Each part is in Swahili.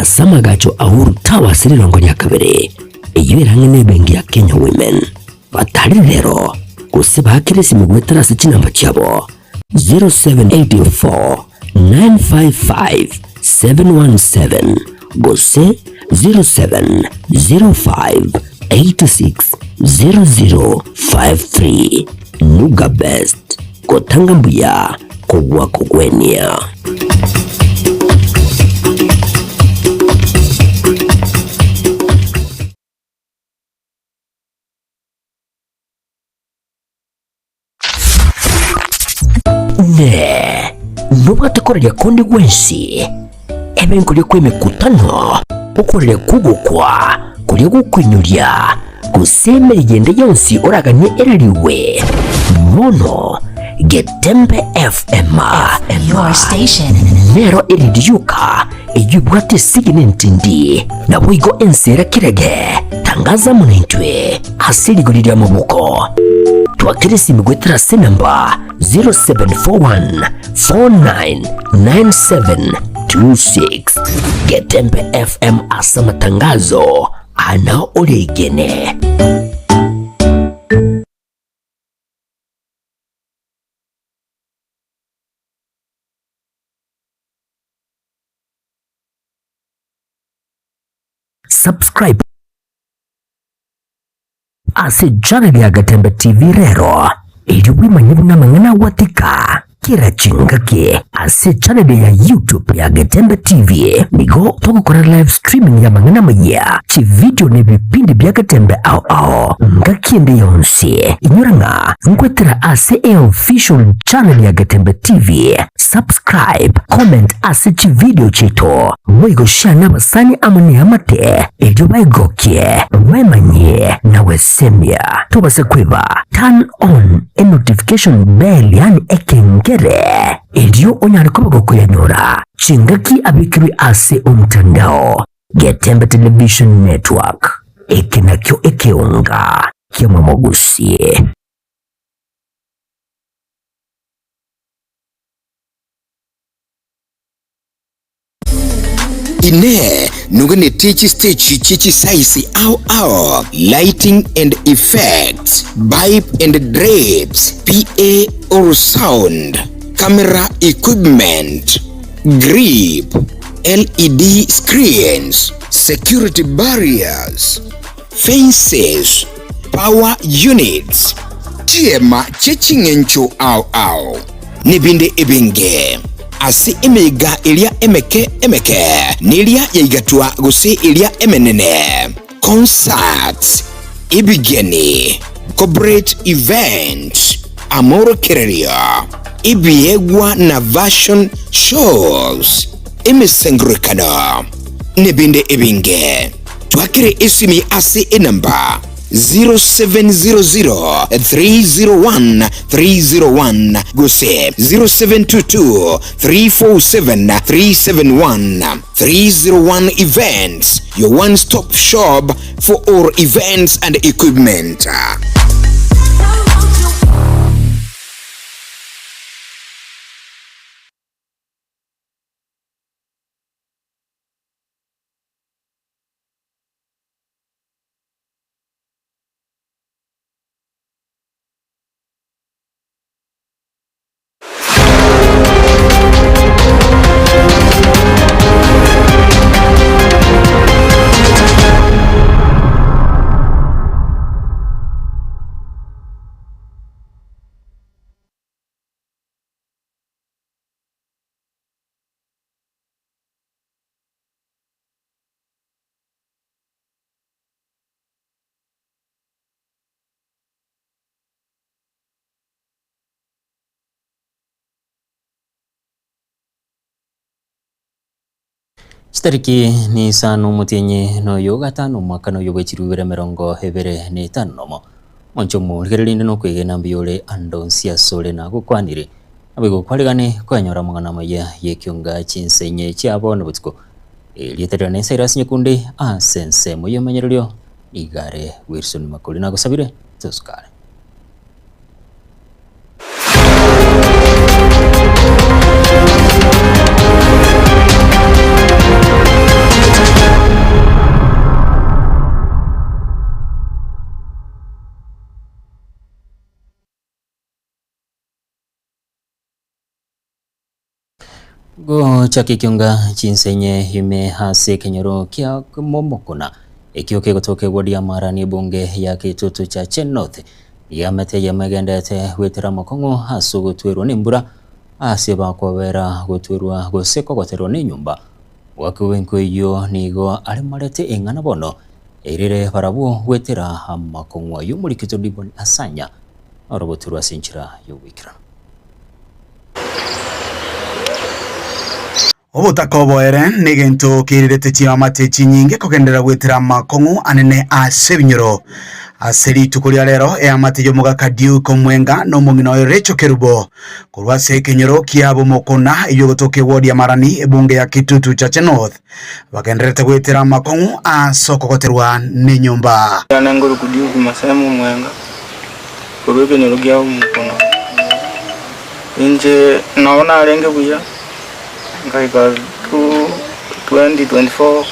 asama gacho ahuru tawa sirirongo ya kabiri eyuerange nebengi ya Kenya Women batari rero kusiba hakirisi migwetara sichi namba chabo 0784 955 717 gose 0705 860053 Nuga Best Kotanga Mbuya Kogwa Kogwenia. Ne nubatekorera kundi gwensi ebenkulye kwemikutano ukorere kugukwa kurya gukwinyurya gusemera igende yonsi oraganye eririwe mono Getembe FM your station nero iridiuka eyubwate sigine ntindi na bwigo ensera kirege tangaza munentwe asirigulira mu buko twakirisi migwetera senamba 0741 499726 Getembe FM asa matangazo ana oregene. Subscribe ase channel ya Getembe TV rero ili wimanye mangana watika kira chingake ase channel ya YouTube ya Getembe TV nigo tokukora live streaming ya mangana maya chi video ne bipindi bya Getembe ao ngakinde yonsi inyuranga ngwetera ase official channel ya Getembe TV. Subscribe, comment ase chi video chito mwigo shana basani amune amate ilio baigokie wemanye na wesemia tubase kwiba turn on a notification bell yani ekengere ilio onyarikoba kuyanyura chingaki abikiri ase umtandao Getembe Television Network ekenakyo Ekeonga kiama mogusie. Inye nugane teach stage chichi size ao lighting and effects, pipe and drapes, PA or sound, camera equipment, grip, LED screens, security barriers, fences, power units. Tiema chechingencho ao nibinde ebenge asi emega ilia emeke nilia yaigatua gusi ilia emenene concerts ibigeni corporate events amoro kereria ibiegwa na fashion shows emisengrekana nibinde ebinge twakire isimi asi enamba 0700-301-301 gose 0722-347-371 301 Events, your one-stop shop for all events and equipment. Stariki ni sanu mutinye no yoga tano mwaka no yoga chiruwere merongo hebere ni tanomo. Moncho mulikerelinde no kwege nambiyole andonsia sole na kukwanire. Abigo kwaligane kwa nyora mangana maya Ekeonga Chinsa Inye chiabo no butiko. Lieterane Cyrus Nyakundi sense moyo menyerelyo igare Wilson makoli na gusabire tuskare. Go cha Ekeonga Chinsa Inye ime hase kenyoro kia momokona ekioke gotoke wodi ya marani bunge ya kitutu cha North yamete yamagendete wetera makongo haso gotwerwa n'imbura ase bakwabera gotwerwa goseko gotero n'inyumba wakuwenko iyo nigo alimarete engana bono erire barabo wetera amakongo y'umurikito diboni asanya oroboturwa sinchira y'ubikira Obutakoboere negento kirirete chiamate chinyinge kogendera gwetera makongo anene asebinyoro aseri tukulia lero amate yo mugakadiu komwenga no mungino erecho kerubo kurwase kenyoro kiabo mokona iyo gotoke wodi ya marani ebunge ya kitutu cha North bagenderete gwetera makongo asoko goterwa ne nyumba yanangoro kudiu kumasemu mwenga kurweke kenyoro kiabo mokona inje naona arenge buya Nkaika 2024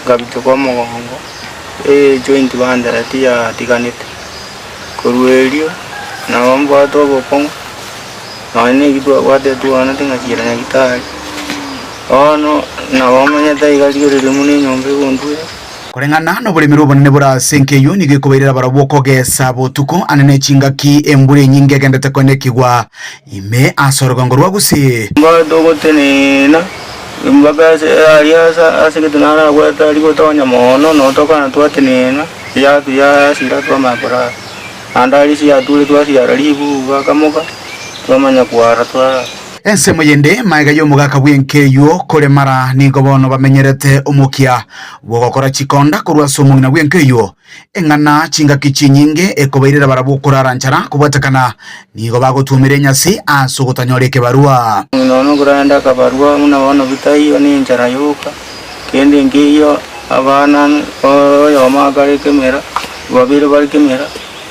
nka bitu kwa mogongo joint banda ya tiganite kurwelio na wambo ato bokongo na ne gidwa wade tuana tinga kira na gitari ono na wamanya taigalio riri muni nyombe gondwe kurengana no bulimiro bonene bura senkeyo nige kubairira baraboko gesa botuko anene chingaki embure nyinge gendete konekigwa ime asorgongo rwagusi ngodogo tenena mbaga aliasa aseketunana gwata liko tonya mono no toka na twatenena ya sira twa makora andali si atule twa sira libu bakamoka twamanya kwara twa ensemo yende maiga yo mugaka bwenkeyo kore mara nigo bono bamenyerete umukia wogokora chikonda kurwa somungina bwenkeyo engana chingaki chinyinge ekobairira barabukura ranchara kubatakana nigo bagotumire nyasi asugutanyoreke barua nono kuranda kabarua unaona bitayo ni njara yoka kende ngiyo abana yo magare kemera babire bari kemera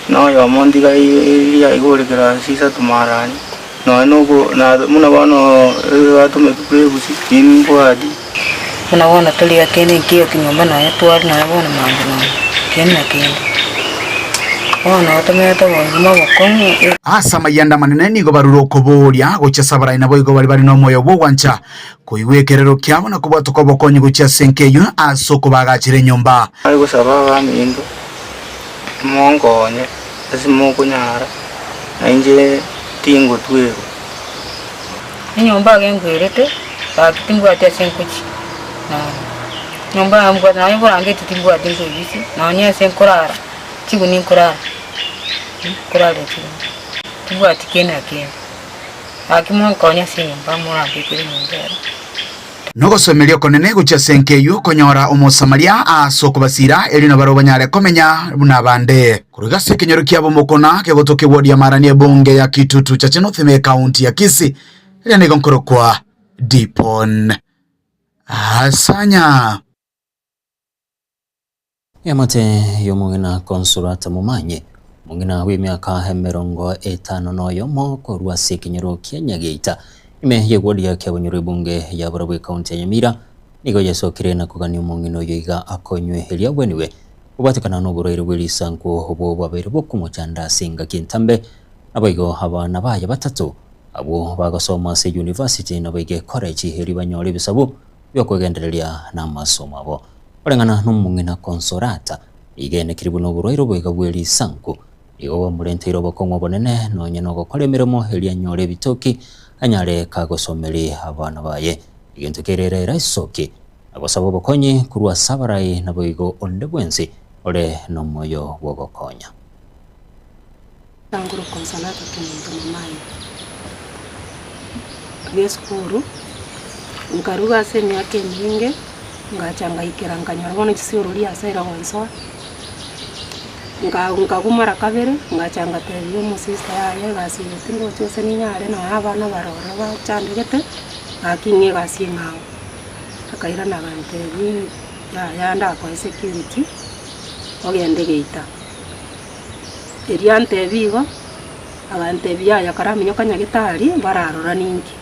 no yo mondiga ya igore kera sisa tumarani no na muna bano watu mekuprebusi inbwadi muna wana tuli ya kene kiyo kinyomba na yetu wali na wana mambo kene wana watameta wanguma wakongo asa mayanda manene nigo baruro koboria gocha sabara ina boigo bari no moyo bwancha kuiwekerero kyabo na kubato kobokonyi gocha senkeyo asoko bagachire nyomba ayo sababa mindo mongonye asimuko nyara nje tingo twego nyomba gengwerete bakitingwa tia senkuchi na nyomba amko na nyomba angeti tingwa tingo bisi na nya senkorara chiguni korara korale tingwa tikena kene akimon konya sinyomba mura bikiri nyomba nogo somelio konene gocha senkeyo konyora omosamaria asoko basira elino barobanyare komenya bunabande kuruga sekenyoro kiabo mokona kegotoke wodi ya marani bunge ya kitutu cha North me county ya Kisii ile ngonkoro kwa Dipon asanya yamate yomungina konsulata mumanye mungina w'imyaka 50 noyo moko rwa sekenyoro kyenyageita ime yegwodi ya kyabonyoro bunge ya Barabwe county ya Nyamira nigo yasokire na kugani umungino yoiga akonywe helia bweniwe ubatikana no burere bwelisanko obo babere bokumuchanda singa kintambe abayigo abana baye batatu abo bagasoma se university nabige college heri banyore bisabu byokugendereria n'amasomo abo orengana n'umungina konsolata igene kiribu no burere bwega bwelisanko igo murentero bokongo bonene nonye no gukora emirimo helia nyore bitoki anyare kagosomeri abana baye igento kerera isoke agosaba bokonyi kurwa sabarai naboigo onde bwensi ore no moyo wogokonya tanguro konsolata kimuntu mamaye ngeskuru nkaruga semi yake nyinge ngachanga ikiranga nyarabona kisiruri asaira wanso ngagumara kabere ngachanga teyo musista yaye gasi tingo cyose ninyare na abana barora bacandegete akinge gasi ngaho akaira na bantebi ya ndako security ogende geita eriante bigo abantebi ya karamenyo kanyagitari bararora ningi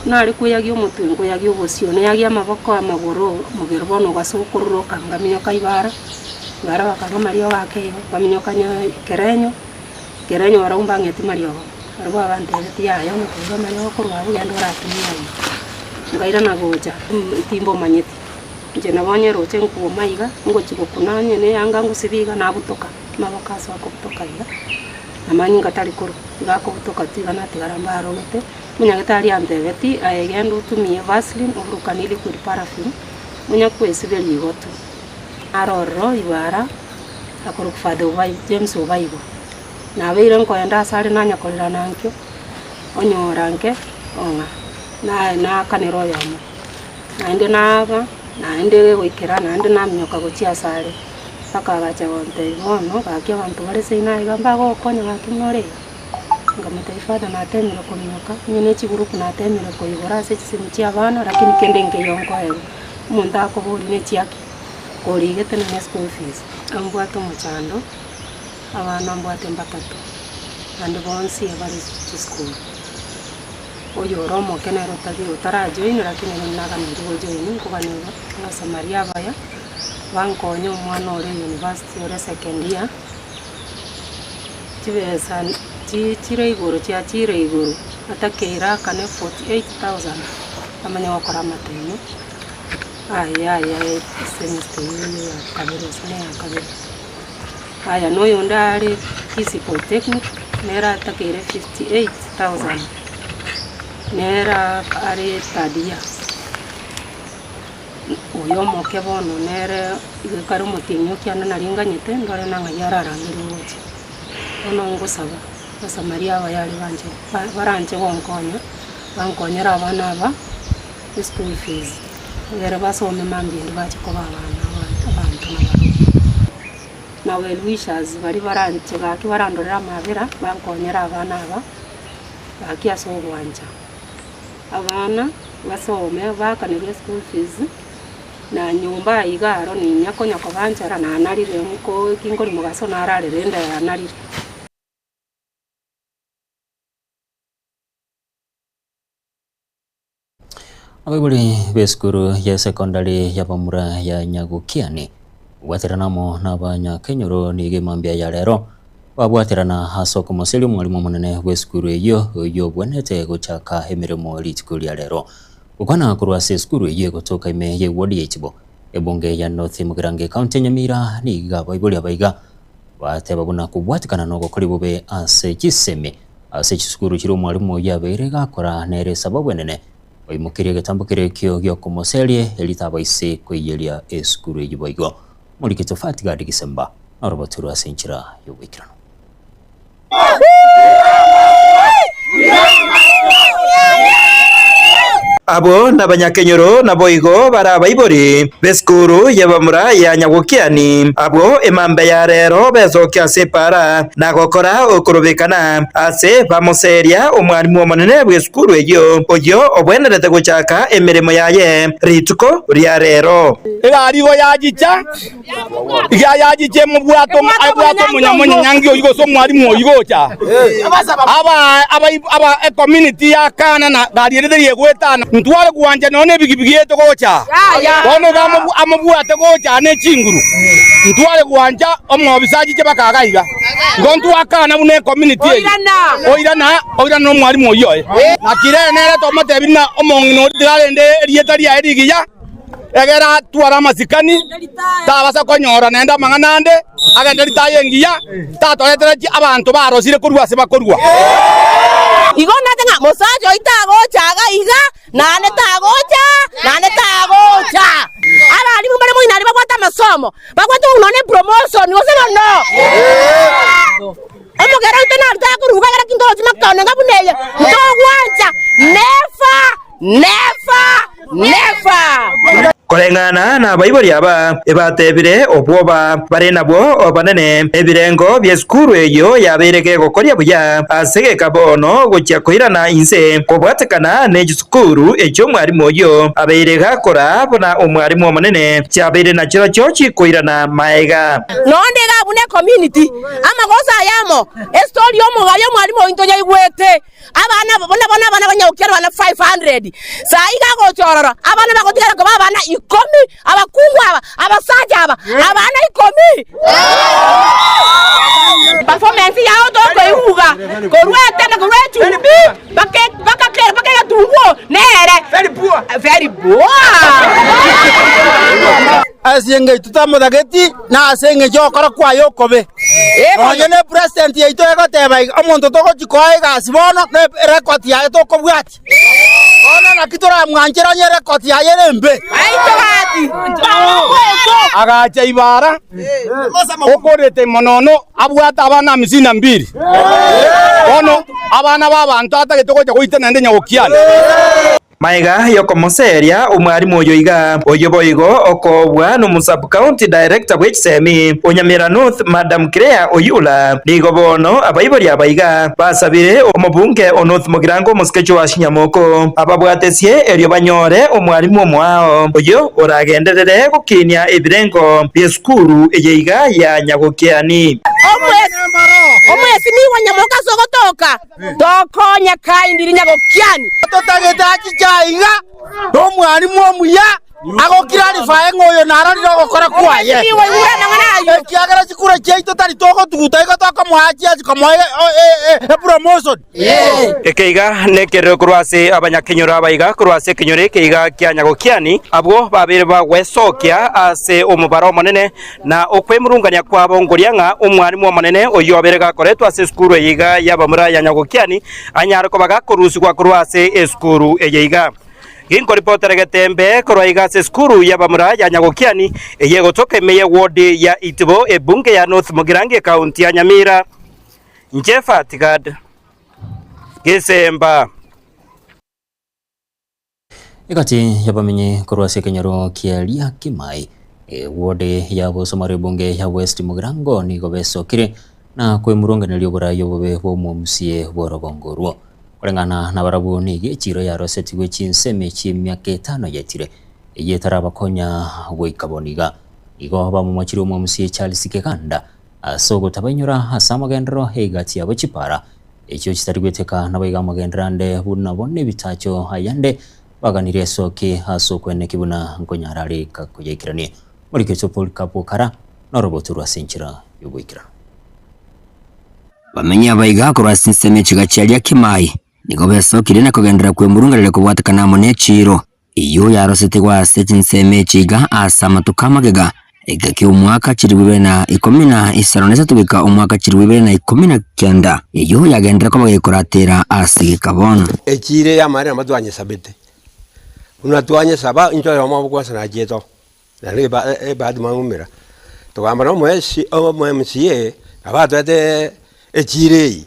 nari kuyagyo mutungo yagyo bosione yagya amaboko amagoro mugero bono gasokororo kangamenyo kaibara ngara bakanga mario wake baminyo kanya kerenyo barumba ngeti mario arwa abantebeti yayo nukuga manyo kurwa bugendo ratumia ngaira nagoja timbo manyeti nje nabonye roche nkuma iga ngo chikukunanye ne yanga ngusibiga nabutoka mabokaso akubutoka iga namanyi ngatari kuru gakubutoka tiga natigara rogete munyagetari antebeti ayegendo tumie vaseline urukanili liquid paraffin munya kwesibeli goto aroro ibara akorukufade ubai James ubaigo nabeire nkoenda asari nanyakorera nankyo onyoranke onga na kanero yamo naende naba naende goikera naende namnyoka gochia sare paka gacha wonte bono gakya bantu bare seina igamba gokonya gakinore ngamataifa na temira kunyoka nyene chigurupu na temira koibora se chisimu chia bana lakini kende nke yonko ego umuntu akobori ne chiaki korigete na school fees ambwato muchando abana ambwate mbakatu ande bonsi abari to school oyo romo kenero tagiro tarajoin lakini naga ndigo join kubanira na Samaria baya bankonyo mwana ore university ore second year tibesa chire iguru atakira kane 48,000 amanya wakora matenyo aya semester ya kabiri sene ya kabiri aya no yondare Kisii Polytechnic nera atakira 58,000 nera are tadia oyo moke bono nere igakaro mutinyo kyana naringanyete ndore nanga yararangiri wote ono ngosaba Samaria bayali banje baranje bonkonya bankonyera abana aba school fees era basome mambindi bache ko babana abantu na well wishers bari baranje gaki barandorera mabera bankonyera abana aba baki asobwanja abana basome bakanire school fees na nyumba igaro ni nyakonya ko banjara na narire nko kingori mugaso nararere nda ya narire Abagore beskuru ya secondary ya Bamura ya Nyakundi gwateranamo n'abanyakenyoro nige mambia ya rero babwaterana haso ku museli mwalimu munene w'eskuru iyo bwonete guchaka emirimo litikuri ya rero ukwana kurwase skuru iyo gutoka ime ye wodi yechibo ebunge ya North Mugirange County Nyamira niga baibuli abaiga bateba buna kubwatikana no gukora bube ase kiseme ase skuru kiri mwalimu yabeire gakora nere sababu nene oimukire gatambukire kyo gyo kumoselie elitabaise kweyelia eskuru yiboigo muri kitofati gadi Gisemba arobaturu asenchira yobikirano abo n'abanyakenyoro naboigo barabaibori beskuru ya Bamura ya Nyakundi abo emambe ya rero bezokia separa nagokora okurubikana ase bamuseria omwarimu omunene bweskuru eyo oyo obwenerete guchaka emirimo yaye rituko rya rero igarigo yajicha yajiche mubwato munyamonye nyangi oyigo so mwarimu oyigocha aba community ya kana na garierere gwetana ntware kuwanja none bigibigi yeto gocha ono amubwate gocha ne chinguru ntware kuwanja omwobisaji je bakagaiga ngontu akana bune community oira no mwarimu oyo na kirenere tomate bina omongino dirarende rietari ya erigiya egera twara masikani tabasa konyora nenda manganande agenda ritayengiya tatoretera abantu barosire kurwase bakorwa igona tenga mosajo itagocha agaiga nane tagocha abali mu bari mu inari bakwata masomo bakwata unone promotion wosema no omugera utena takuruga gara kindozi makone ngabuneye ndogwanja never korengana na baibori aba ebatebire obwoba bare nabwo obanene ebirengo bya skuru eyo yaberege gokoria buya asege kabono gochya koirana inse kobwatekana ne skuru ejo mwarimu oyo aberega kora bona omwarimu omunene cyabere na kiro cyochi koirana maega nondega bune community amagoza yamo story yo mwarimu oyintonya igwete abana bona banyawukira bana 500 saiga gochorora abana bagotigara ko babana ikomi abakungwa abasaja abana ikomi performance yao toko iuga korwete na korwetu baka tunguo nere very poor asenge tutamudageti na asenge jokora kwa yokobe onye ne president yaito egoteba omonto togochikoa egasibono ne record yae tokobwati ona na kitora mwanjera nye record yae rembe aitogati agacha ibara okorete monono abwata abana 52 ono abana babantu atagetogocha goitana ndenya gokiana Maiga yokomoseria umwarimu oyo iga oyo boigo okobwa no sub county director w'Ekisemi Nyamira North Madam Claire Oyula nigo bono abaibori abaiga basabire omubunge North Mugirango musikecho wa Shinyamoko ababwatesie erio banyore omwarimu omwao oyo oragenderere gukinia ebirengo by'eskuru eyeiga ya Nyakundi omwesi ni wanyamoka sogotoka tokonya kaindiri Nyakundi totagetachi chaiga omwarimu omuya agokirarifae ngoyo narariro gokora kwaye kiagera chikura chaito tari toko tuguta igo toko mwachi azikomoe promotion ekeiga nekero kurwase abanyakenyora abaiga kurwase kenyore keiga kya Nyakundi abwo babere bagwesokia ase omubaro monene na okwemurungania kwabo ngorianga omwarimu omonene oyo aberega koretwa ase skuru eiga yabamura ya Nyakundi anyara kobaga kurusi kwa kurwase eskuru eiga Ginko reporter Getembe koraiga se skuru ya bamura ya Nyakundi eye gotoka meye ward ya Itibo ebunge ya North Mugirango county ya Nyamira Njefa Tigad Gesemba Ikati yabamenye korwase kenyaro kialia kimai ward ya bosomare bunge ya West Mugirango ni gobesokire na kwemurunganiryo burayo bobe bo mumsie borogongorwo Orengana na barabu nigi chiro ya roseti we Chinsa mechi myaka 5 yetire yetarabakonya goikaboniga igo bamu machiro mu musie Cyrus kekanda asogo tabanyura asamagendro hegati ya bachipara ekyo kitarigweteka nabayiga amagendrando buna bonne bitacho ayande baganire soke asokwene kibuna nkonyarari kakuyekiranie muri kecho polkapokara norobotu rwasinchira yogoikira bamenye abayiga kurwasinse mechi gachalia kimai nigo besokire na kugendera kwemurungarire kubwatakana monechiro iyo yarosete kwa Chinsa mechiga asama tukamagega egaki umwaka chiri 2015 nesa tubika umwaka chiri 2019 iyo yagendera ko bagikoratera asige kabona echire ya mari amadwanye sabete unatwanye saba injo ya mama kwa sana jeto na leba bad mangumira to gamba no mwesi o mwemsie abatete echire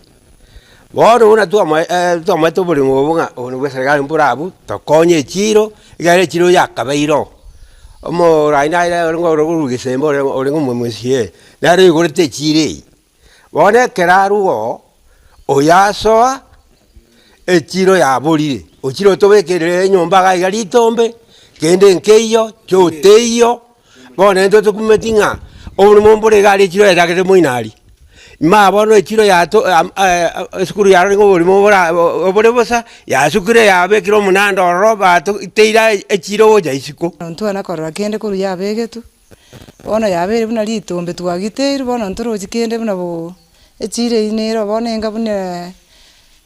Woro una tua to buri ngobunga onu wesergali mpurabu to konye chiro igare chiro yakabeiro omo raina ira ngoro rugisembo orengo mwesie nari gorete chire wone keraruo oyasoa echiro ya burire ochiro tobekere nyomba ga igari tombe kende nkeyo choteyo wone ndo tukumetinga onu mombore gari chiro yakere moinari ma bono echiro ya to skuru ya ringo burimo obore bosa ya sukure ya bekiro munando roba to teira echiro ja isiko ntu ana korora kende kuru ya begetu bono ya bere buna litombe twagiteira bono ntoroji kende buna bo echire inero bono enga buna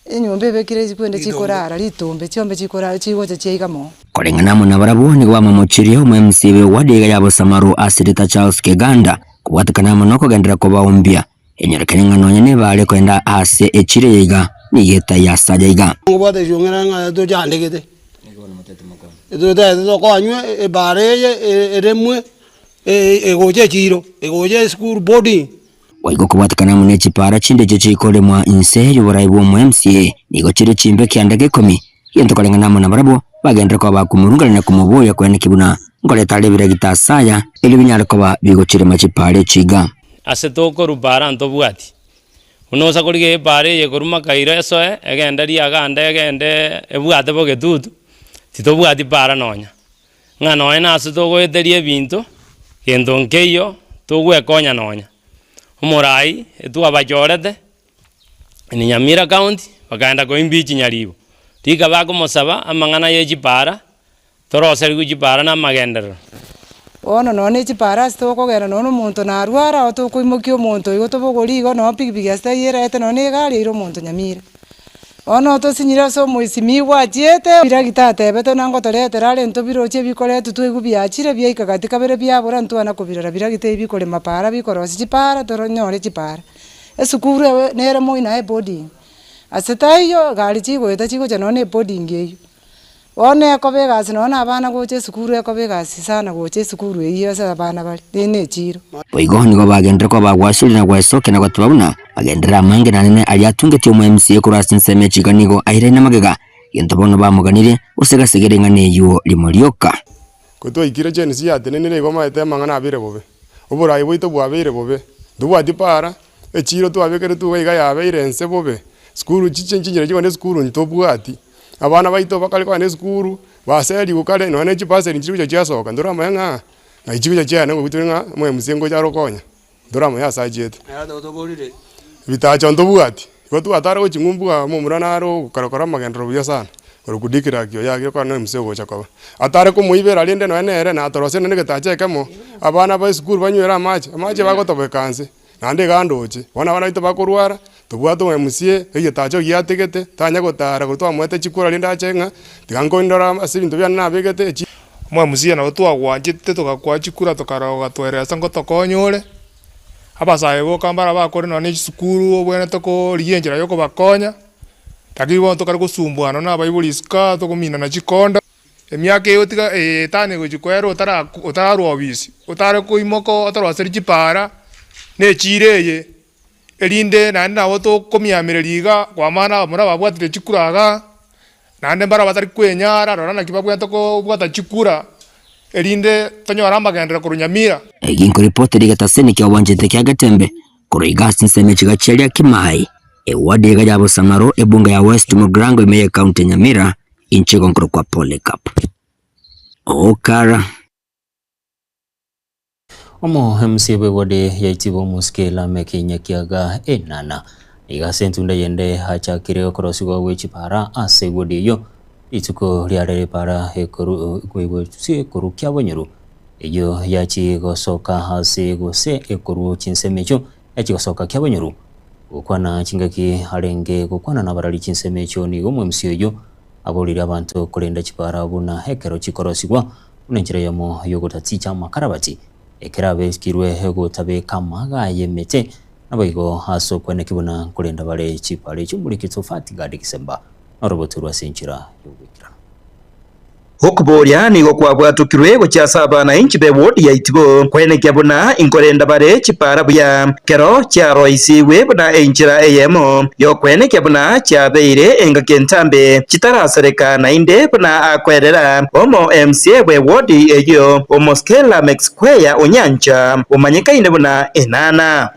enyombe bekire zikwende chikorara litombe chiombe chikorara chigocha cheigamo korengana muna barabu ni wa mamochirio mwemsibe wadiga yabo samaru asirita Charles Keganda kubwatakana monoko gendera ko baumbia enyerekane ngano ne bale kwenda ase echire yiga nigeta yasaja yiga ngobade jongera nga to jandegete edo to ko anywe e bareye eremwe egoje chiro egoje school boarding waigo kubwatakana mune chipara chinde chikole mwa inse yoboraibo mu MCA nigo chire chimbe kyandage 10 yento kolengana muna barabo bagendera ko bakumurungalana kumuboya kwene kibuna ngole talebira gitasaya eli binyara ko bigo chire machipare chiga ase toko rubara ntobwati unosa kurige bare ye kuruma kaira esoe egenda ri aganda egende ebwate bogetutu titobwati bara nonya ngano ena ase togo eterie ebinto kendo nkeyo togwekonya nonya umurai etu abajorete ni Nyamira county bakaenda ko imbichi nyaribo tika bako mosaba amangana ye jipara torose ri jipara na magendero Bono none chipara stokogera none omonto narwara otokoimokia omonto igo tobogorigo no pikipiki asta yerete none egari iro omonto Nyamira. Bono tosinyire so moisimi gwachiete biragita atebete nango toretera are ntobiroche bikoretu twigu biachire biaikagati kabere biabora ntwana kubirora biragita ibikore mapara bikorosi chipara toronyore chipara. Esukuru nere moina boarding. Asetayo gari chigoeta chigocha none boarding eyo. One akobegasi none abana goche sukuru akobegasi sana goche sukuru eyo asa abana bali dine chiro. Boigo nigo bagendera kwa bagwashiri na gwesoke na gwatubabuna bagendera amange nanene aliatungeti omu MCA kurasi nseme chiganigo aire na magega yento bono bamuganire usegasegere ngane yo limorioka. Kuto ikire chenisi yatenene igo maete mangana abire bobe. Oburayi boito bwabire bobe. Duwati para echiro twabekere tuweiga yabeire ense bobe. Skuru chichenjire chibone skuru ntobwati. Abana baito bakali kwa ne skuru baseri gukale none chipase nchiruja chasoka ndora manga na ichiruja cyane ngo bitwenga mwe musengo cyarokonya ndora mwe yasajete bitacho ndobwati gotu atara uchingumbuga mu muranaro karakora magendro bya sana urukudikira kyo yagire kwa none musego chakaba atare ko muibera linde none ere na atorose none getache kamo abana ba skuru banywera amache bagotobekanse nande gandoche bona bana bito bakurwara tubwato mwe musie egetacho giategete tanya gotara gutwa mwete chikura linda chenga tigango ndora asibintu bya nabegete mwe musie na gutwa gwajite tugakwa chikura tukaroga tweresa ngo tokonyore abasaye bo kambara bakore none sukuru obwene toko liyenjera yoko bakonya takibo tokari gusumbwana na bayiburiska tokumina na chikonda emyaka yo tiga tane go chikwero utara obisi utare kuimoko otaro serchi para ne chireye elinde nanda woto komiamereriga kwa mana mura babwatire chikuraga nande mbara batari kwenyara rorana kibabwa toko bwata chikura elinde tonyora magendera ku Nyamira eginko reporter gataseni kya wanjete kya Getembe kuroiga sinseme chigachelia kimai ewadi ga jabo samaro ebunga ya West Mugrango imeye county Nyamira inchego nkro kwa Polycarp okara Omo MCB wode yaitibo muskela mekinya kiaga enana iga sentunda yende hachakire okorosigwa wechipara ase wode yo ituko liarere para ekoru kwego si ekoru kyabonyeru eyo yachi gosoka hase gose ekoru chinsemecho yachi gosoka kyabonyeru ukwana chingaki harenge gukwana nabarali chinsemecho ni gomwe MCO yo abolira abantu kolenda chipara buna hekero chikorosigwa unenjira yamo yogotatsi makarabati ekerabe skirwe hego tabe kamaga yemete naboigo haso kwene kibuna kulenda bale chipale cyumulikitso fatigade kisemba oroboturwa senchira yobikira Hukuboria nigo kwabwatukirwe gochasa abana inchi be ward ya itibo kwene kyabuna inkorenda bare chipara buya kero kya roisiwe buna enchira eyemo yo kwene kyabuna kyabeire enga kentambe chitarasereka na inde buna akwerera omo MCA we ward eyo omoskela mexquea onyancha omanyika ine buna enana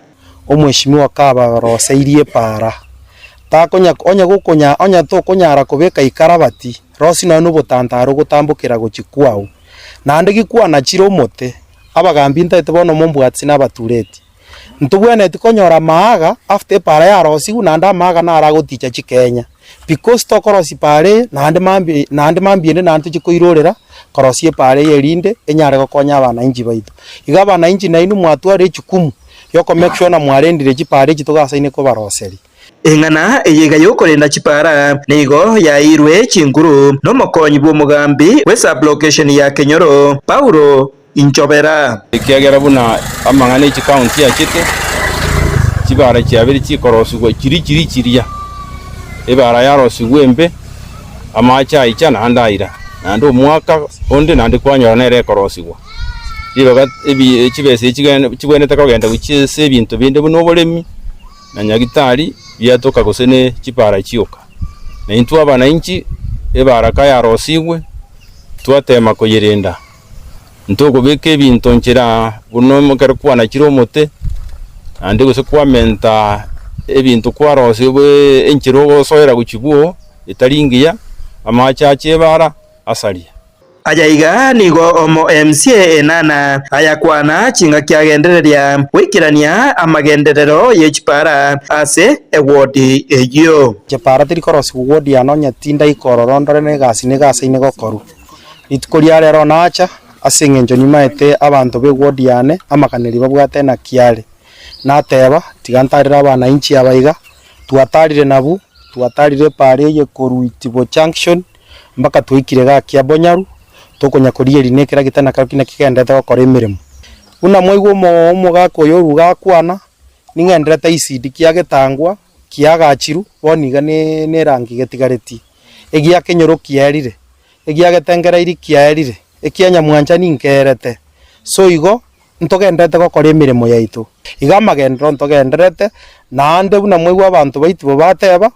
omweshimiwa kaba rosairie para takonya gukonya onya to konyara kubeka ikarabati rosi na nubutantaro gutambukira guchikwao nande gikwana chiro mote abagambi ntete bono mombwatsi nabatureti ntubwene tikonyora maaga after para ya rosi nanda maaga nara guticha chikenya because to korosi pare nande mambi ende nante chikoirorera korosi pare yerinde enyare gokonya abana inji baito igaba na inji nainu mwatware chikumu yoko make sure na mwarendire chipare chitugasaine ko baroseri engana eyega yokorenda chipara nigo yairwe chinguru no mokonyi bwo mugambi we sublocation ya Kenyoro Paulo Inchobera ikiagera buna amangane chi county ya Kite chibara cyabiri chikorosugwa kiriya ebara yarosugwe mbe amacha ichana andaira nando mwaka onde nande kwanyora nere korosugwa ibaga ebi chibese chigwene takagenda guchise bintu binde buno bolemi na nyagitari byatoka gusene chipara chioka na intu abana inchi ebara kaya rosigwe twatema koyerenda ntogo beke bintu nchira buno mukara kwana chiro mote ande guse kwa menta ebintu kwa rosigwe enchiro soera guchibuo itaringiya amacha chebara asalia Ajaiga nigo omo MCA enana ayakwana chinga kyagendereria wikirania amagenderero yechipara ase ewodi eyo chipara tirikorosi wodi anonya tinda ikororondore ne gasi ne gokoru itkoria rero nacha ase eng'encho nimaete abantu be ward yane amakaneri babwate na kiare nateba tigantarira abana inchi abaiga twatarire nabu twatarire pare ye Koruitibo junction mpaka twikire ga kia Bonyaru tokonya korieri nekera gitana kakina kigendete gukora emirimo una moigo mo gakoyo ruga kwana ningenderete isidi kia getangwa kia gachiru boniga ne rangi getigareti egia kenyoro kierire egia getengera iri kierire ekia nyamwanja ninkerete so igo ntogendete gukora emirimo yaitu iga magendro ntogenderete na ande buna moigo abantu baitibo bateba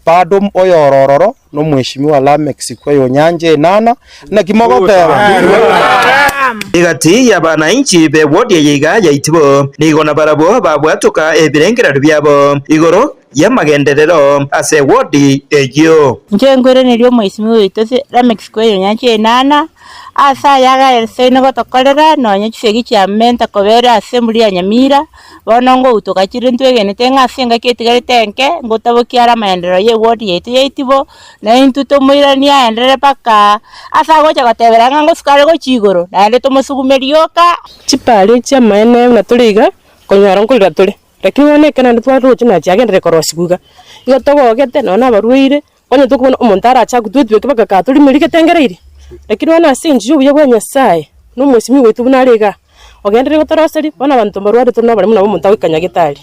bado oyorororo no mweshimiwa Lamex kwa yo nyanje nana na kimogoteba igati yabana inchi be wodi yiga yaitibo nigona barabo babwatuka ebirengerero byabo igoro yamagenderero ase wodi egyo njengwere niryo mweshimiwa itose Lamex kwa yo nyanje nana asa yaga elsene gotokorera nonye kisegi kya menta kobera assembly ya Nyamira bonongo utokachire ntwegenete ng'asenga ketigaretenke ngotabokiara maendelero ye ward yetu yaitibo na intuto moirania endere paka asa gocha gotebera ng'ango sukare gochigoro naende tomosugumerioka chipale cha maene na tuliga konyara nkulira tuli lakini one kana nditwaro china chagendere korosiguga iyo togogete nona barwire onye tukubona omuntu aracha kutwetwe kibaka katuli mirike tengereire lakini wana sinji ubuye bwa Nyasaye no mwesimi wetu bunarega ogendere gotoroseri bana bantu barware tuna bari munabo muntu awikanya gitari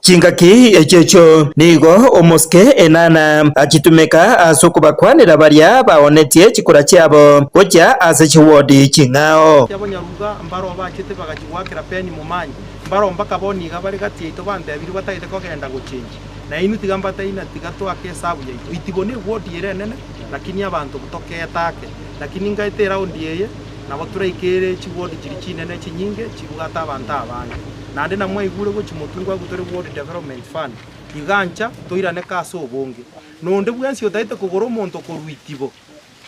chingaki echecho nigo omoske enana achitumeka asokubakwanira baria baonetie chikura cyabo gocha ase chiwodi chingao cyabonyaruga mbaro bakite bagachiwakira peni mumanyi mbaro mpaka boniga bari gatito bande abiri batayite kogenda guchinji na inu tigambata ina tigato akesabu yaito itibone wodi yerenene lakini abantu butoketake lakini ngaite round yeye nabo turaikere chiwodi chiri chinene chinyinge chibugata abantu abandi nande namwe igure go chimutungwa gutore ward development fund igancha toirane kaso obonge nonde bwansi otaite kugoro monto Koruitibo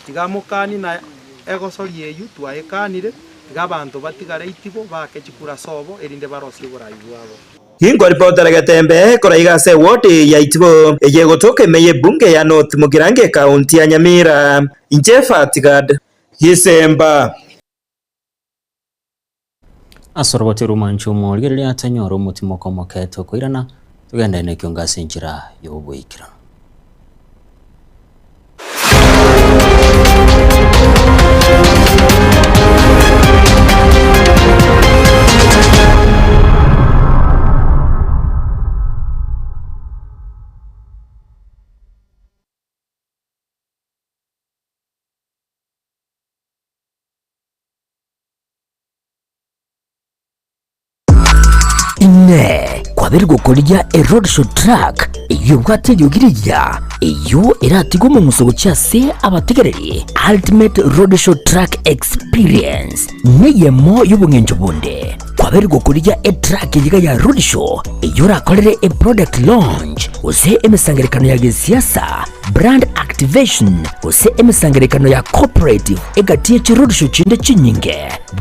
tigamukani na egosori yeyu twaekanire tigabantu batigare itibo bake chikura sobo erinde barosi burayi bwabo Hingo reporter Getembe koraiga se wodi yaitibo eye gotoke meye bunge ya North Mugirange county ya Nyamira Injefa tigad hisemba asorobote rumancho morgerere atanyoro mutimo komoketo koirana tugenda ne Ekeonga senjira yobwikira Inye kwabiri gukorya road show track iyo bwateyogiriya iyo iratigo mu musogo cyase abategereri ultimate road show track experience neyemo y'ubungenjo bunde kwabiri gukorya track yiga ya road show iyo rakorere product launch use emisangerekano ya gisiasa brand activation use emisangerekano ya cooperative egatiye ci road show chinde chinyinge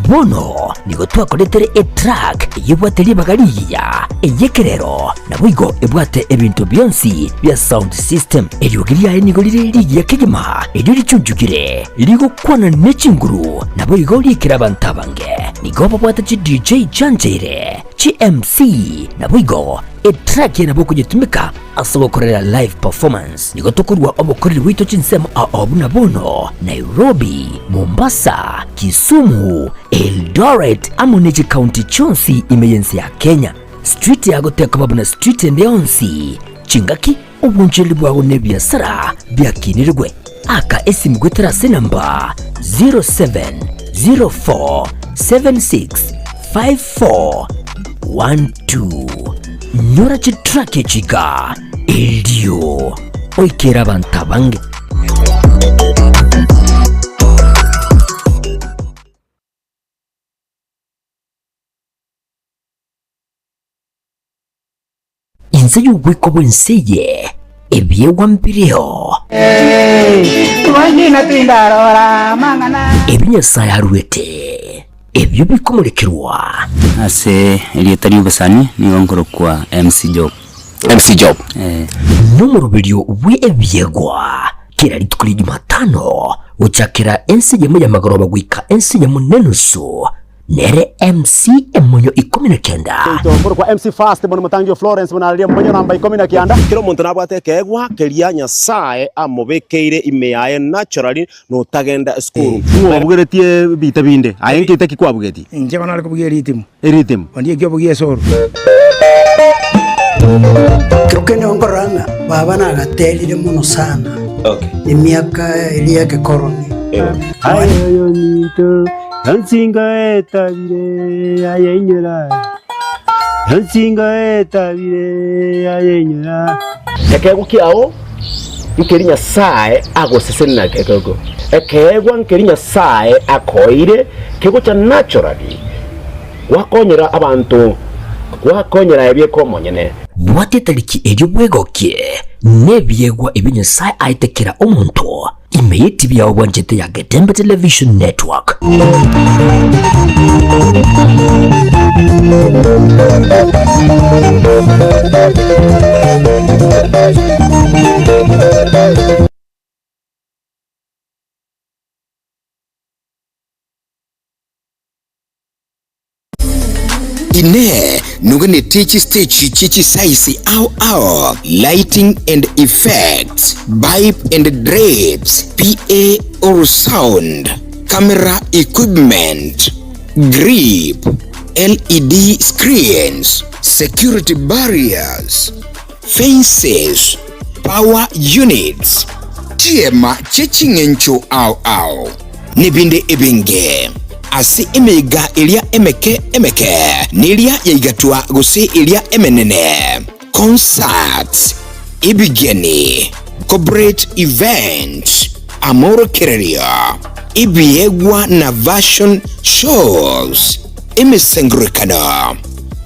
bono nigo twakoretere track yibwateri bagariya eyekerero nabwigo ebwate ebintu byonsi bya sound system eriyogiriya nigo liriya kigima eryo lichujugire ligo kwana nechinguru nabwigo likira bantabange nigo babwata ci DJ Chanjere ci MC nabwigo track nabo kugitumika asobokorera live performance nigo tokurwa obokorera wito chinsema abuna bono Nairobi, Mombasa, Kisumu, Eldoret amoneji county chonsi imeyensi ya Kenya street ya goteka babuna street endeyonsi chingaki obunjeli bwago ne biasara byakinirwe aka esimu gwetera senamba 0704765412 nyora chitrake chiga eldio oikera bantabange inze y'ubwiko bwenseye ebyewa mpireho ebinyasaye aruete ebyo bikomurekerwa ase elieta ry'ubusani nigo nkorokwa MC Job no mu rubiryo bwe ebyegwa kera litukuri Jumatano uchakira ensi yemu ya magoroba gwika ensi yemu nenusu nere MC emonyo 19 Tokoro kwa MC Fast bono mutangio Florence bonaria monyo namba 19 kiro muntu nabwate kegwa keria Nyasaye amubekeire ime yae naturally no tagenda school wabugeretie bita binde ayenkite kikwabugeti nje bana kubugera iritim ndiye kyobugie soro Kukene ngoranga baba na gatelire muno sana. Okay. Imiaka iliya ke koroni. Ayo nito Hansinga etabire ayenyera. Hansinga etabire ayenyera. Ekego kiao nkeri Nyasaye agosesena kego. Ekego nkeri Nyasaye akoire kego cha naturally. Wakonyera abantu wakonyera ebyeko monyene. Bwate tariki ejo bwegokie nebyegwa ebinyasaye aitekera omuntu imeyiti bya obwanjete ya Getembe Television Network. Inye nugane teach stage chichi size au lighting and effects, pipe and drapes, PA or sound, camera equipment, grip, LED screens, security barriers, fences, power units, tiema chechingencho au nibinde ebenge asi emega ilia emeke nilia yaigatua gusi ilia emenene concerts ibigeni corporate events amoro kereria ibiegwa na version shows imisengurikana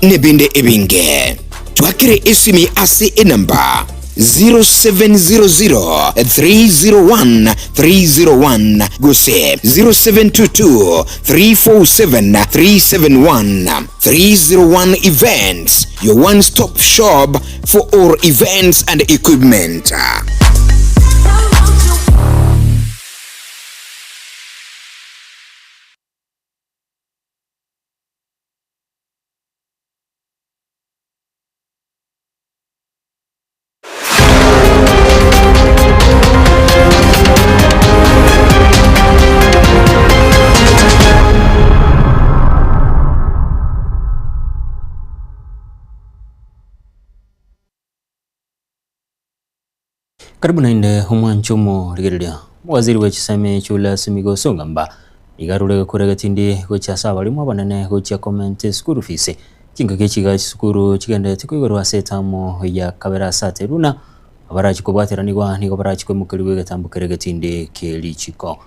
nibinde ebinge twakire isimi asi enamba 0700-301-301 Gose 0722-347-371 301 Events, your one-stop shop for all events and equipment. Karibu nainde humwanchumo rigereria waziri w'ekiseme cy'ulasimigo songamba igarure kurega tindi gochasa balimo banane gocha comment school fees kinga kiga school kigende tikigorwa setamo ya kabera sate runa abarachi kubwateranirwa nigo barachi kwemukiriwe gatambukere gatindi kelichiko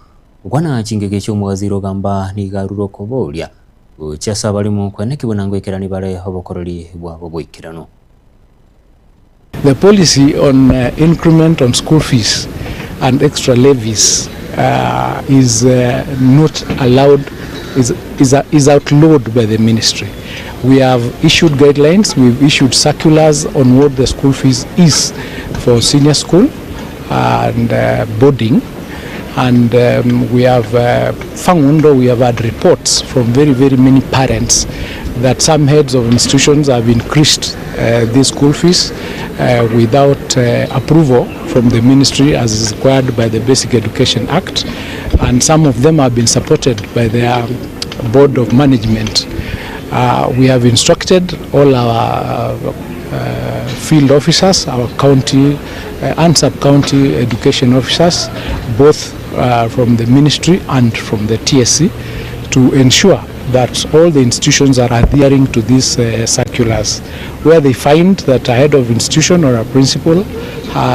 ukwana kinga cy'umwaziri ogamba nigaruro kobolia gochasa balimo kwanekibona ngwekerani bare hobokorori bwabo gwikirano. The policy on increment on school fees and extra levies is not allowed, is outlawed by the ministry. We have issued guidelines, we've issued circulars on what the school fees is for senior school and boarding, and we have found, we have had reports from very many parents that some heads of institutions have increased these school fees without approval from the ministry as is required by the Basic Education Act, and some of them have been supported by their board of management. We have instructed all our field officers, our county and sub-county education officers, both from the ministry and from the TSC, to ensure that all the institutions are adhering to these circulars. Where they find that a head of institution or a principal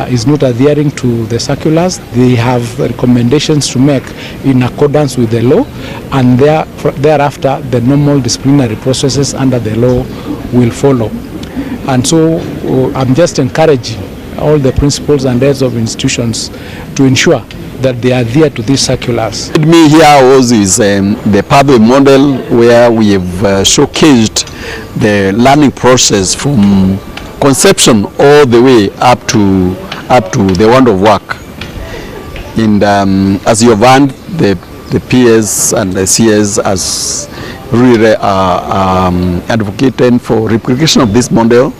is not adhering to the circulars, they have recommendations to make in accordance with the law, and thereafter the normal disciplinary processes under the law will follow. And so I'm just encouraging all the principals and heads of institutions to ensure that they adhere to these circulars. Me here also is the pathway model where we have showcased the learning process from conception all the way up to the world of work. And as you have heard, the PS and the CS as really advocating for replication of this model.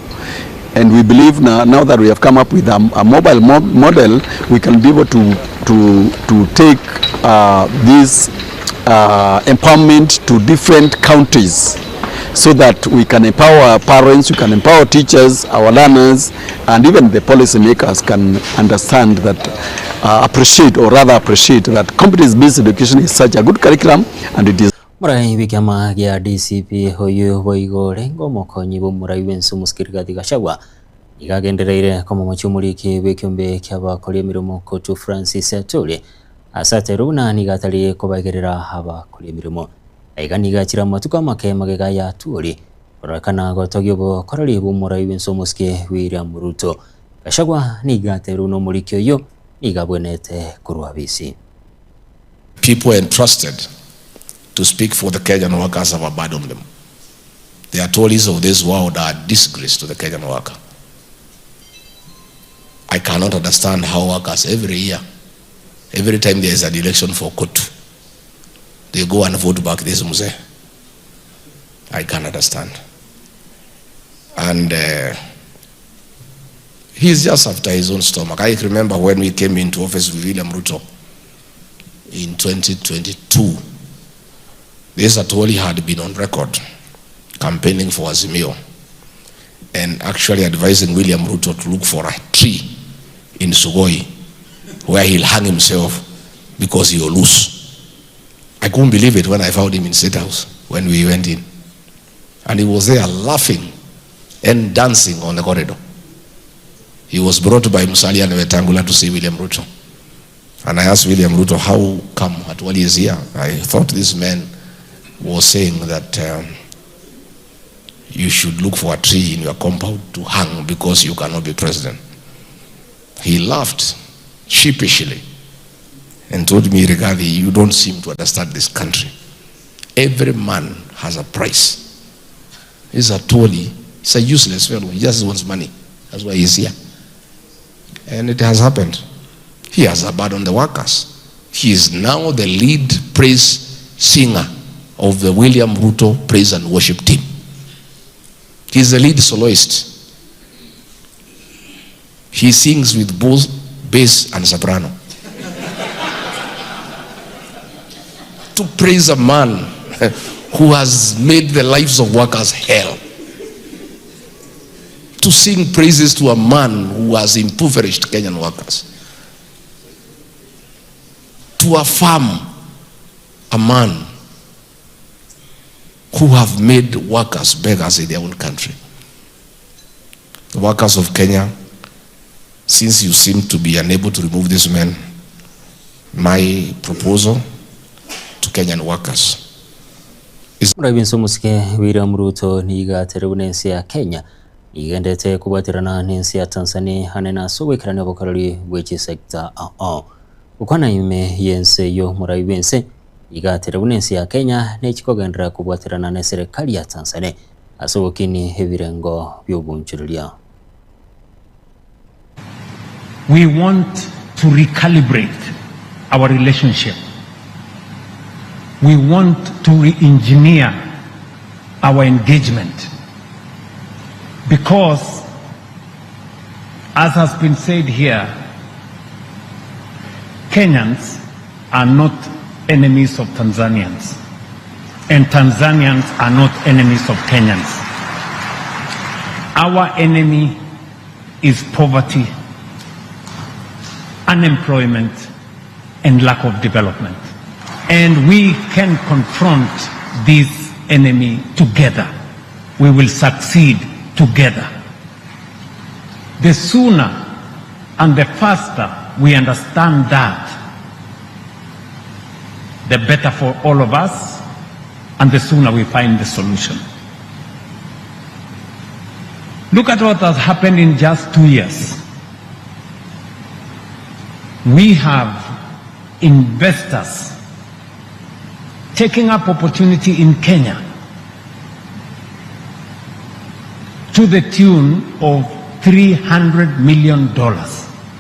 And we believe now that we have come up with a mobile model, we can be able to take this empowerment to different counties, so that we can empower parents, we can empower teachers, our learners, and even the policymakers can understand that, appreciate that competence-based education is such a good curriculum, and it is. Murai wikama gya DCP hoyu boigo rengo mokonyi bo murai wensu muskirigati gashagwa igagendereire kama machumuriki wekyombe ky'abakora emirimo kotu Francis Atuli asate runa nigatari kubagerera abakora emirimo aiganigakira amatuka make magega ya Atuli orakana gotogyobo korali bo murai wensu muske William Ruto gashagwa nigateru no murikyo yo nigabwenete kurwabisi. People entrusted to speak for the Kenyan workers have abandoned them. The Atolis of this world are a disgrace to the Kenyan worker. I cannot understand how workers every year, every time there is an election for Kotu, they go and vote back this Muse. I can't understand. And he's just after his own stomach. I remember when we came into office with William Ruto in 2022, this Atoli had been on record campaigning for Azimio and actually advising William Ruto to look for a tree in Sugoi where he'll hang himself because he'll lose. I couldn't believe it when I found him in State House when we went in. And he was there laughing and dancing on the corridor. He was brought by Musalia and Wetangula to see William Ruto. And I asked William Ruto, how come Atoli is here? I thought this man was saying that you should look for a tree in your compound to hang because you cannot be president. He laughed sheepishly and told me, Rigathi, you don't seem to understand this country. Every man has a price. He's a Atoli. He's a useless fellow. He just wants money. That's why he's here. And it has happened. He has abandoned the workers. He is now the lead praise singer of the William Ruto praise and worship team. He's the lead soloist. He sings with both bass and soprano. To praise a man who has made the lives of workers hell. To sing praises to a man who has impoverished Kenyan workers. To affirm a man who have made workers beggars in their own country. The workers of Kenya, since you seem to be unable to remove this man, my proposal to Kenyan workers is Muraibinso muske William Ruto niga terubunensi ya Kenya igendete kubatirana nensi ya Tanzania hanena sowekerane bokarali bwechi sector ukwana ime yense yo muraibinse iga terubunensi ya Kenya nechikogendera kubatirana ne serikali ya Tanzania asobokini hebirengo byobunchurulia. We want to recalibrate our relationship. We want to re-engineer our engagement because, as has been said here, Kenyans are not enemies of Tanzanians, and Tanzanians are not enemies of Kenyans. Our enemy is poverty, unemployment, and lack of development. And we can confront this enemy together. We will succeed together. The sooner and the faster we understand that, the better for all of us, and the sooner we find the solution. Look at what has happened in just 2 years. We have investors taking up opportunity in Kenya to the tune of $300 million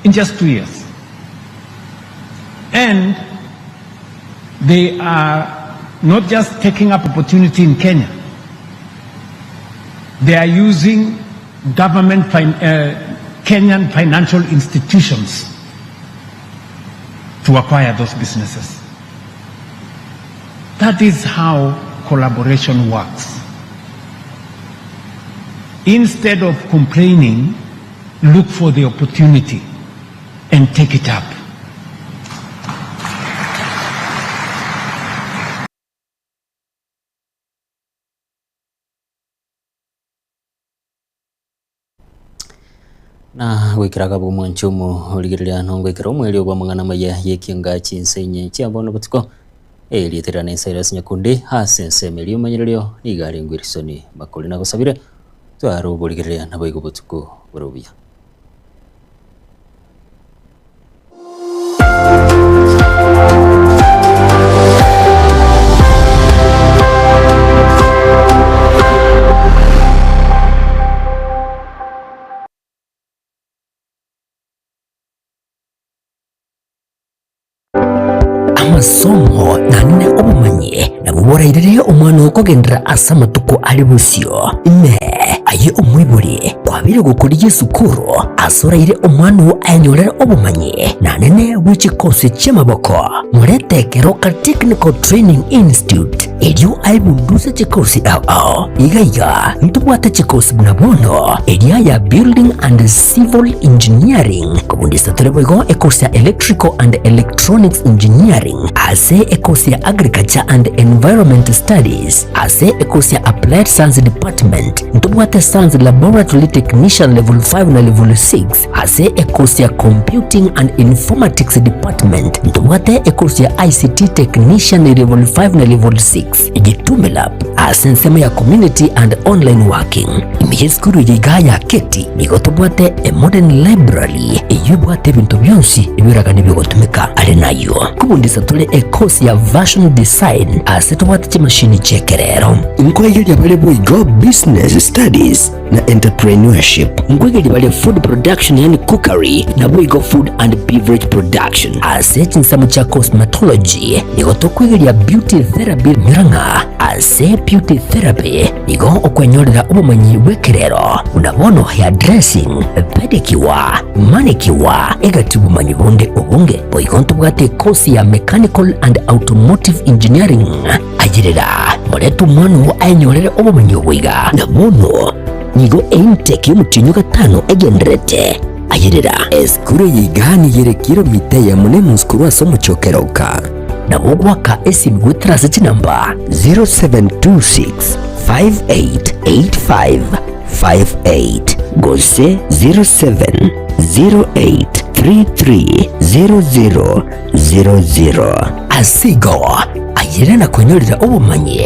in just 2 years. And they are not just taking up opportunity in Kenya. They are using government, Kenyan financial institutions to acquire those businesses. That is how collaboration works. Instead of complaining, look for the opportunity and take it up. na gwikiraga bumwe nchumu urigiriria no gwikira umweli obwa mangana maya Ekeonga Chinsa Inye chiambono butiko eliterane Cyrus Nyakundi hasense melio manyirio igari ngwirisoni bakoli na gusabire twaro burigiriria nabo igobutiko burubia. Amasomo nanine obumanyi nabuborairire omwana okugendera asa matuko ali busyo ime aye omwibuli kwabire gukuriye sukuru asoraire omwana anyolera obumanyi nanine bw'ekikosi ky'amaboko muretekero ka Technical Training Institute elyo aibundusa ekikosi ao igaiga ntubwate ekikosi bunabono eliaya Building and Civil Engineering kubundisa tulebwego ekosi ya Electrical and Electronics Engineering ase ekosi ya Agriculture and Environment Studies ase ekosi ya Applied Science Department ntubwate Science Laboratory Technician Level 5 na Level 6 ase ekosi ya Computing and Informatics Department ntubwate ekosi ya ICT Technician Level 5 na Level 6 Getembe Lab ase nsema ya Community and Online Working imiheskuru yigaya keti nigotubwate a Modern Library iyubwate bintu byonsi ibiraga nibigotumika ali nayo kubundisa tule ekosi ya Version Design ase tubwate chimashini chekerero inkwegeli abale bwigo Business Studies na Entrepreneurship inkwegeli bale Food Production yani Cookery na bwigo Food and Beverage Production ase chinsamu cha Cosmetology nigotokwegeli ya Beauty Therapy miranga ase Beauty Therapy nigo okwenyolera obumanyi bwekerero unabono ya dressing pedicure manicure egati bumanyi bunde obunge boigonto bwate kosi ya Mechanical and Automotive Engineering agirira muretu manu anyolera obumanyi bwiga nabono nigo intake y'umutinyo gatano egenderete agirira eskuru yigani yere kilomita ya mune muskuru asomo chokeroka na wogwaka esim gutrasa chinamba 0726 588558 gose 0708330000 asigo ayire na konyolera obumanyi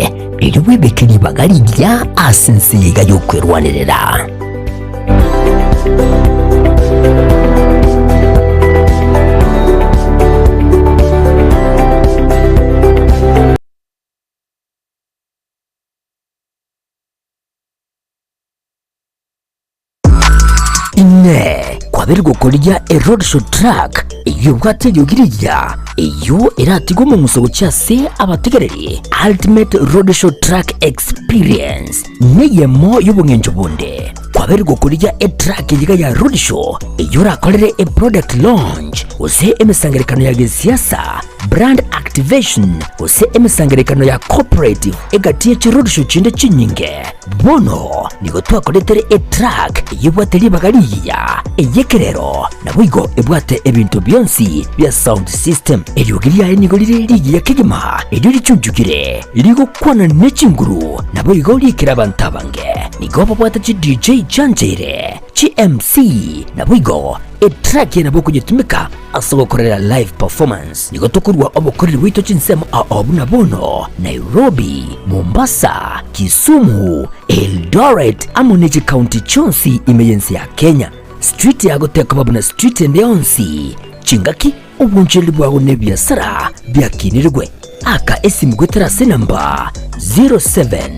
eriwebekeri bagali lya asense yiga yokwerwanirira. Inye kwabiri gukorya a road show track iyo bwate yogiriya iyo iratigo mu musogo cyase abategereri ultimate road show track experience neyemo y'ubungenjo bunde kwabiri gukorya a track yiga ya road show iyo rakorere a product launch ose emisangerekano ya gisiasa brand activation ose emisangerekano ya cooperative egatiye ci road show chinde chinyinge bono nigo twakoretere a track yibwate libagaliya eyekerero nabwigo ebwate ebintu byonsi bya sound system eryogiriya nigo liri ya kigima eryo lichujugire ligo kwana nechinguru nabwigo likira bantabange nigo babwate ci DJ Chanjere ci MC nabwigo track nabo kugitumika asobokorera live performance nigo tukurwa obokorera wito chinsema abuna bono Nairobi, Mombasa, Kisumu, Eldoret amoneji county chonsi emergency ya Kenya street ya goteka babuna street ndeyonsi chingaki ubunjeli bwawe nebyasara byakinirwe aka esimu gwetera senamba 07